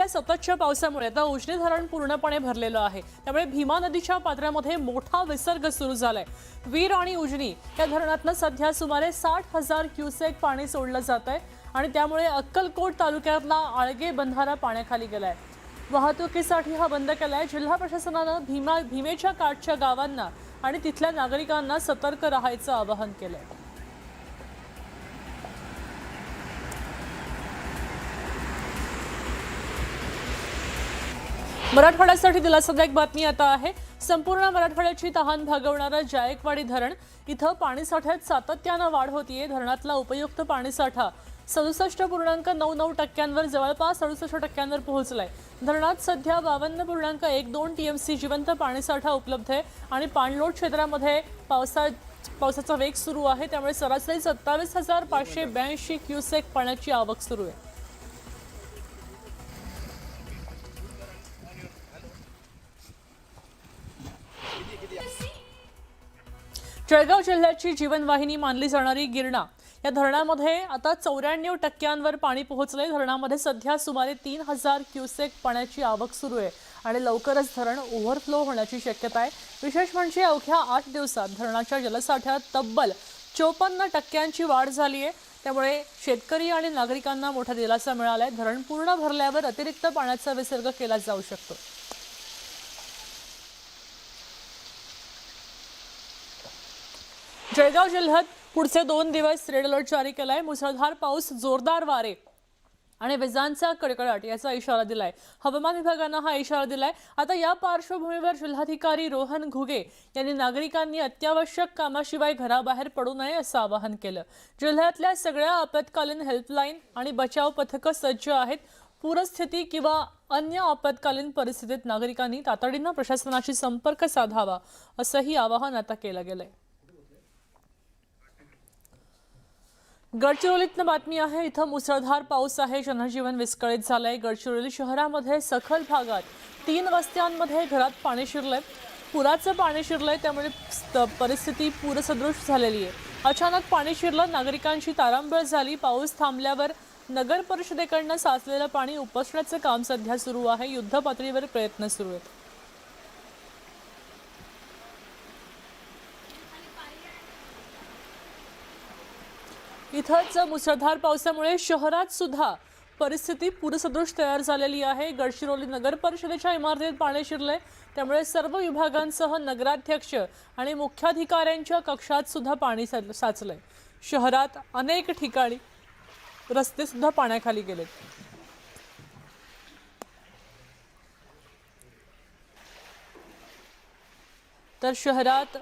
सततच्या पावसामुळे आता उजनी धरण पूर्णपणे भरलेलं आहे। त्यामुळे भीमा नदीच्या पात्रामध्ये मोठा विसर्ग सुरू झालाय। वीर आणि उजनी या धरणातून सध्या सुमारे 60,000 क्युसेक पाणी सोडलं जात आहे आणि त्यामुळे अक्कलकोट तालुक्यातला आळगे बंधारा पाण्याखाली गेलाय। वाहतुकीसाठी हा बंद केलाय। जिल्हा प्रशासनानं भीमेच्या काठच्या गावांना आणि तिथल्या नागरिकांना सतर्क राहायचं आवाहन केलंय। मराठवाड्यासाठी दिलासादायक बातमी आता आहे। संपूर्ण मराठवाड्याची तहान भागवणारं जायकवाडी धरण इथं पाणीसाठ्यात सातत्यानं वाढ होतीये। धरणातला उपयुक्त पाणीसाठा 67.99% जवळपास 68% पोहोचलाय। धरणात सध्या 52.12 टीएमसी जिवंत पाणीसाठा उपलब्ध आहे आणि पाणलोट क्षेत्रामध्ये पावसाचा वेग सुरू आहे। त्यामुळे सरासरी 27,582 क्युसेक पाण्याची आवक सुरू आहे। जळगाव जिल्ह्याची जीवनवाहिनी मानली जाणारी गिरणा या धरणामध्ये आता 94% पाणी पोहोचले। धरणामध्ये सध्या सुमारे 3,000 क्युसेक पाण्याची आवक सुरू आहे आणि लवकरच धरण ओव्हरफ्लो होण्याची शक्यता आहे। विशेष म्हणजे अवघ्या 8 दिवसात धरणाच्या जलसाठ्यात तब्बल 54% वाढ झाली आहे। त्यामुळे शेतकरी आणि नागरिकांना मोठा दिलासा मिळाला आहे। धरण पूर्ण भरल्यावर अतिरिक्त पाण्याचा विसर्ग केला जाऊ शकतो। जळगाव जिल्ह्यात पुढचे 2 दिवस रेड अलर्ट जारी केलाय। मुसळधार पाऊस, जोरदार वारे आणि विजांचा कडकडाट याचा इशारा दिलाय। हवामान विभागानं हा इशारा दिलाय। आता या पार्श्वभूमीवर जिल्हाधिकारी रोहन घुगे यांनी नागरिकांनी अत्यावश्यक कामाशिवाय घराबाहेर पडू नये असं आवाहन केलं। जिल्ह्यातल्या सगळ्या आपत्कालीन हेल्पलाईन आणि बचाव पथकं सज्ज आहेत। पूरस्थिती किंवा अन्य आपत्कालीन परिस्थितीत नागरिकांनी तातडीनं प्रशासनाशी संपर्क साधावा असंही आवाहन आता केलं गेलंय। गडचिरोलीतनं बातमी आहे। इथं मुसळधार पाऊस आहे। जनजीवन विस्कळीत झालंय। गडचिरोली शहरामध्ये सखल भागात 3 वस्त्यांमध्ये घरात पाणी शिरलंय। पुराचं पाणी शिरलंय त्यामुळे परिस्थिती पूरसदृश झालेली आहे। अचानक पाणी शिरलं, नागरिकांची तारांबळ झाली। पाऊस थांबल्यावर नगर परिषदेकडनं साचलेलं पाणी उपसण्याचं काम सध्या सुरू आहे। युद्धपातळीवर प्रयत्न सुरू आहेत। इथंच मुसळधार पावसामुळे शहरात सुद्धा परिस्थिती पूरसदृश तयार झालेली आहे। गडचिरोली नगर परिषदेच्या इमारतीत पाणी शिरलंय त्यामुळे सर्व विभागांसह नगराध्यक्ष आणि मुख्याधिकाऱ्यांच्या कक्षात सुद्धा पाणी साचलंय। शहरात अनेक ठिकाणी रस्ते सुद्धा पाण्याखाली गेलेत। तर शहरात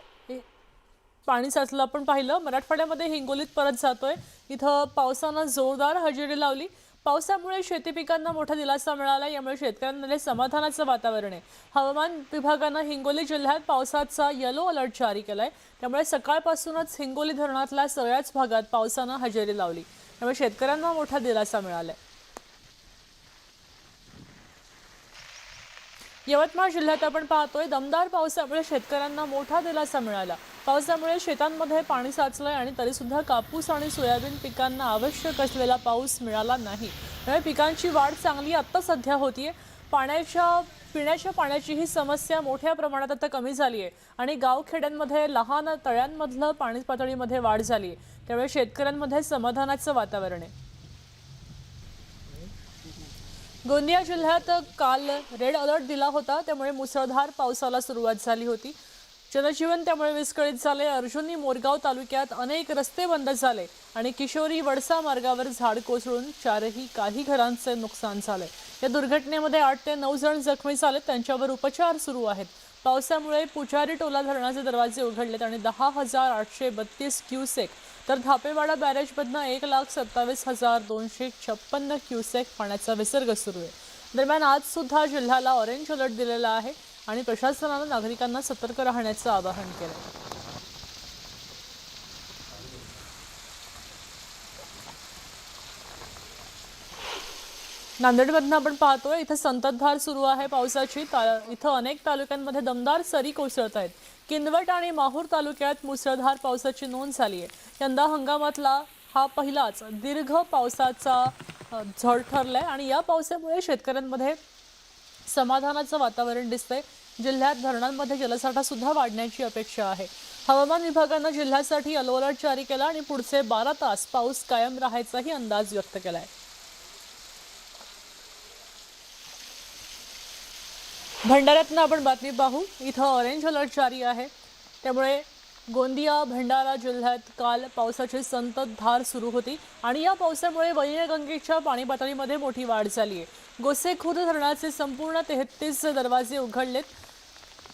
पाणी साचलं आपण पाहिलं। मराठवाड्यामध्ये हिंगोलीत परत जातोय। इथं पावसानं जोरदार हजेरी लावली। पावसामुळे शेती पिकांना मोठा दिलासा मिळाला। यामुळे शेतकऱ्यांमध्ये समाधानाचं वातावरण आहे। हवामान विभागानं हिंगोली जिल्ह्यात पावसाचा येलो अलर्ट जारी केलाय। त्यामुळे सकाळपासूनच हिंगोली धरणातल्या सगळ्याच भागात पावसानं हजेरी लावली। त्यामुळे शेतकऱ्यांना मोठा दिलासा मिळालाय। यवतमाळ जिल्ह्यात आपण पाहतोय दमदार पावसामुळे शेतकऱ्यांना मोठा दिलासा मिळाला। पावसामुळे शेतांमध्ये पाणी साचलंय आणि तरी सुद्धा कापूस आणि सोयाबीन पिकांना आवश्यक असलेला पाऊस मिळाला नाही। त्यामुळे पिकांची वाढ चांगली आता सध्या होतीये। पिण्याच्या पाण्याची ही समस्या मोठ्या प्रमाणात आता कमी झाली आहे आणि गावखेड्यांमध्ये लहान तळ्यांमधलं पाणी पातळीमध्ये वाढ झाली आहे। त्यामुळे शेतकऱ्यांमध्ये समाधानाचं वातावरण आहे। गोंदिया जिल्ह्यात काल रेड अलर्ट दिला होता। त्यामुळे मुसळधार पावसाला सुरुवात झाली होती। जनजीवन त्यामुळे विस्कळीत झाले। अर्जुनी मोरगाव तालुक्यात अनेक रस्ते बंद झाले आणि किशोरी वडसा मार्गावर झाड कोसळून काही घरांचे नुकसान झाले। या दुर्घटनेमध्ये 8 ते 9 जण जखमी झाले। त्यांच्यावर उपचार सुरू आहेत। पावसामुळे पुजारी टोला धरणाचे दरवाजे उघडलेत आणि 10,832 क्युसेक तर धापेवाडा बॅरेजमधनं 1,27,256 क्युसेक पाण्याचा विसर्ग सुरू आहे। दरम्यान आज सुद्धा जिल्ह्याला ऑरेंज अलर्ट दिलेला आहे आणि प्रशासनानं नागरिकांना सतर्क राहण्याचं आवाहन केलं। नांदेडमधनं आपण पाहतोय इथं संततधार सुरू आहे पावसाची। इथं अनेक तालुक्यांमध्ये दमदार सरी कोसळत आहेत। किनवट आणि माहूर तालुक्यात मुसळधार पावसाची नोंद झाली आहे। यंदा हंगामातला हा पहिलाच दीर्घ पावसाचा झड ठरलंय आणि या पावसामुळे शेतकऱ्यांमध्ये समाधानाचं वातावरण दिसतंय। जिल्ह्यात धरणांमध्ये जलसाठा सुद्धा वाढण्याची अपेक्षा आहे। हवामान विभागाने जिल्ह्यासाठी येलो अलर्ट जारी केला आणि पुढचे 12 तास पाऊस कायम राहायचाही अंदाज व्यक्त केलाय। भंडाऱ्यातनं आपण बातमी पाहू। इथं ऑरेंज अलर्ट जारी आहे, त्यामुळे गोंदिया भंडारा जिल्ह्यात काल पावसाची संततधार सुरू होती आणि या पावसामुळे वैनगंगेच्या पाणी पातळीमध्ये मोठी वाढ झाली आहे। गोसेखुर्द धरणाचे संपूर्ण 33 दरवाजे उघडलेत,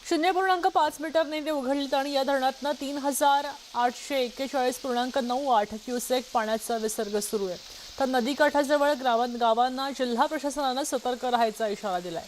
0.5 मीटरने ते उघडलेत आणि या धरणातनं 3841.98 क्युसेक पाण्याचा विसर्ग सुरू आहे। तर नदीकाठाजवळ गावांना जिल्हा प्रशासनाने सतर्क राहायचा इशारा दिलाय।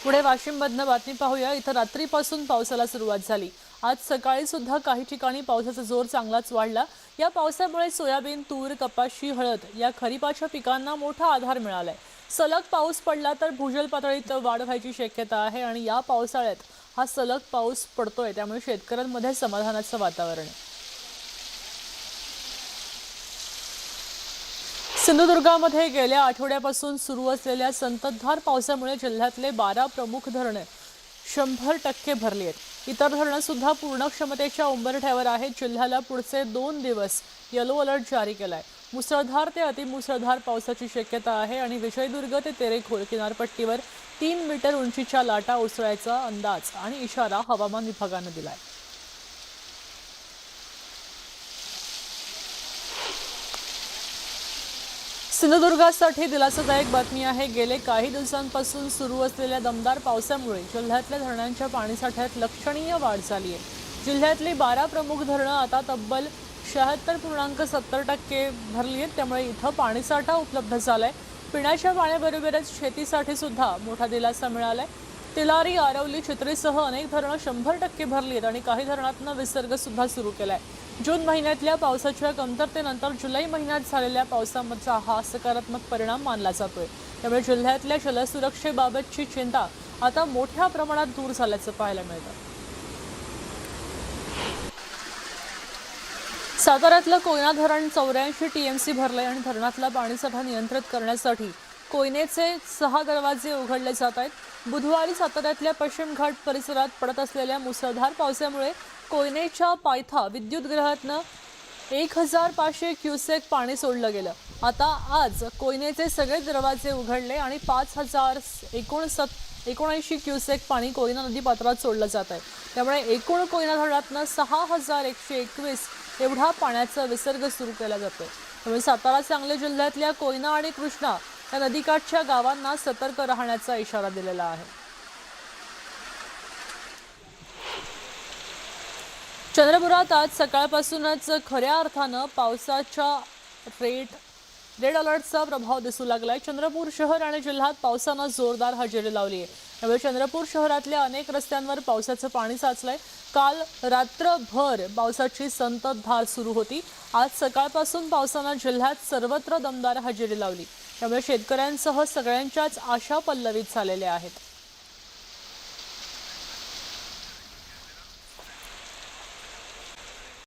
पुढे वाशिममधनं बातमी पाहूया। इथं रात्रीपासून पावसाला सुरुवात झाली। आज सकाळी सुद्धा काही ठिकाणी पावसाचा जोर चांगलाच वाढला। या पावसामुळे सोयाबीन, तूर, कपाशी, हळद या खरीपाच्या पिकांना मोठा आधार मिळालाय। सलग पाऊस पडला तर भूजल पातळीत वाढ व्हायची शक्यता आहे आणि या पावसाळ्यात हा सलग पाऊस पडतोय, त्यामुळे शेतकऱ्यांमध्ये समाधानाचं वातावरण आहे। सिंधुदुर्गामध्ये गेल्या आठवड्यापासून सुरू असलेल्या संततधार पावसामुळे जिल्ह्यातले 12 प्रमुख धरणे 100% भरली आहेत। इतर धरणं सुद्धा पूर्ण क्षमतेच्या उंबरठ्यावर आहेत। जिल्ह्याला पुढचे 2 दिवस येलो अलर्ट जारी केलाय। मुसळधार ते अतिमुसळधार पावसाची शक्यता आहे आणि विजयदुर्ग ते तेरेखोल किनारपट्टीवर 3 मीटर उंचीच्या लाटा उसळायचा अंदाज आणि इशारा हवामान विभागाने दिलाय। सिंधुदुर्गासाठी दिलासादायक बातमी आहे। गेले काही दिवसांपासून सुरू असलेल्या दमदार पावसामुळे जिल्ह्यातल्या धरणांच्या पाणीसाठ्यात लक्षणीय वाढ झाली आहे। जिल्ह्यातली 12 प्रमुख धरणं आता तब्बल 76.70% भरली आहेत, त्यामुळे इथं पाणीसाठा उपलब्ध झालाय। पिण्याच्या पाण्याबरोबरच शेतीसाठी सुद्धा मोठा दिलासा मिळालाय। तिलारी, आरवली, चित्रीसह अनेक धरणं 100% भरली आहेत आणि काही धरणांतनं विसर्ग सुद्धा सुरू केलाय। जून महिन्यातल्या पावसाच्या कमतरतेनंतर जुलै महिन्यात झालेल्या पावसाचा हा सकारात्मक परिणाम मानला जातोय, त्यामुळे जिल्ह्यातल्या जलसुरक्षेबाबतची चिंता आता मोठ्या प्रमाणात दूर झाल्याचं पाहायला मिळतं। साताऱ्यातलं कोयना धरण 84 टीएमसी भरलंय आणि धरणातला पाणीसाठा नियंत्रित करण्यासाठी कोयनेचे 6 दरवाजे उघडले जात आहेत। बुधवारी साताऱ्यातल्या पश्चिम घाट परिसरात पडत असलेल्या मुसळधार पावसामुळे कोयनेच्या पायथा विद्युतगृहातनं 1500 क्युसेक पाणी सोडलं गेलं। आता आज कोयनेचे सगळे दरवाजे उघडले आणि 5079 क्युसेक पाणी कोयना नदी पात्रात सोडलं जात आहे। त्यामुळे एकूण कोयना धरणातनं 6121 एवढा पाण्याचा विसर्ग सुरू केला जातोय। त्यामुळे सातारा, सांगली जिल्ह्यातल्या कोयना आणि कृष्णा या नदीकाठच्या गावांना सतर्क राहण्याचा इशारा दिलेला आहे। चंद्रपुरात आज सकाळपासूनच खऱ्या अर्थानं पावसाच्या रेड अलर्टचा प्रभाव दिसू लागलाय। चंद्रपूर शहर आणि जिल्ह्यात पावसानं जोरदार हजेरी लावली आहे। त्यामुळे चंद्रपूर शहरातल्या अनेक रस्त्यांवर पावसाचं पाणी साचलंय। काल रात्रभर पावसाची संततधार सुरू होती। आज सकाळपासून पावसानं जिल्ह्यात सर्वत्र दमदार हजेरी लावली, त्यामुळे शेतकऱ्यांसह सगळ्यांच्याच आशा पल्लवित झालेल्या आहेत।